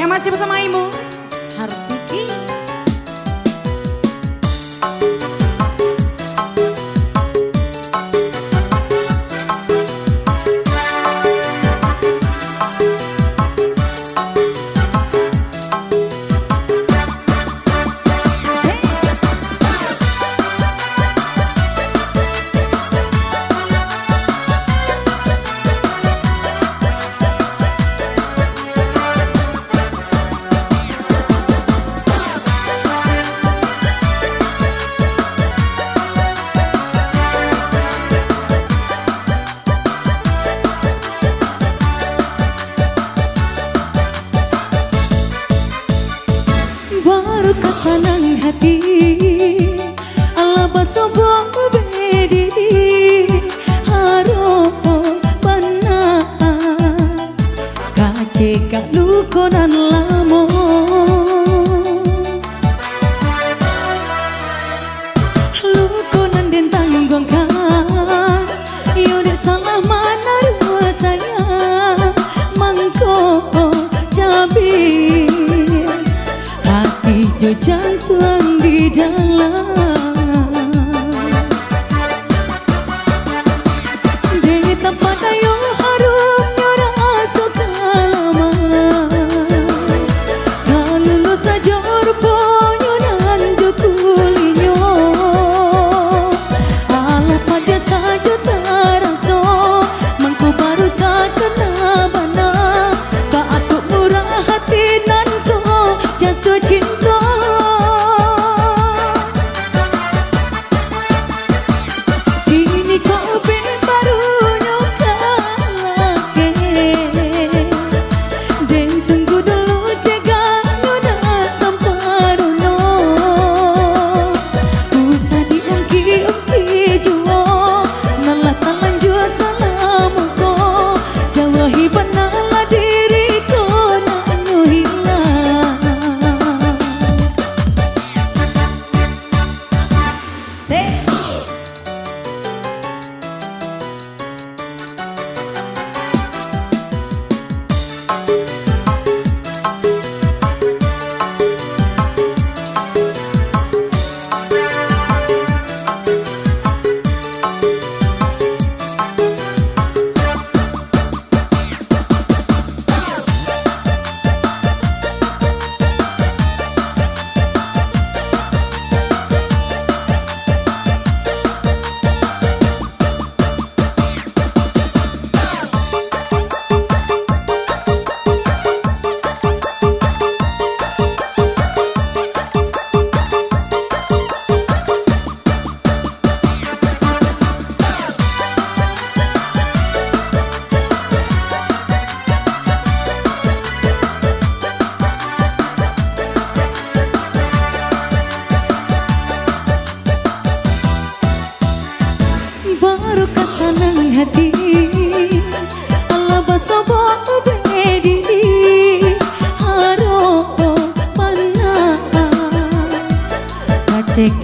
Yang masih bersama Ibu Harviki. Baru kesenang hati ala basobong bedi haro bana kace kalukonan lamo lukonan den tanggung kan yo de salah mana rua sayang mangko jabi hati jantung di dalam di tempat ayo harumnya rasa kalama kan lulus na jorponyo nan jukulinyo ala pada saja taraso mangko baru tak kena bana ka aku murah hati nan ko jatuh cinta. Baru kesenang hati ala basobong bedi haro panah kacek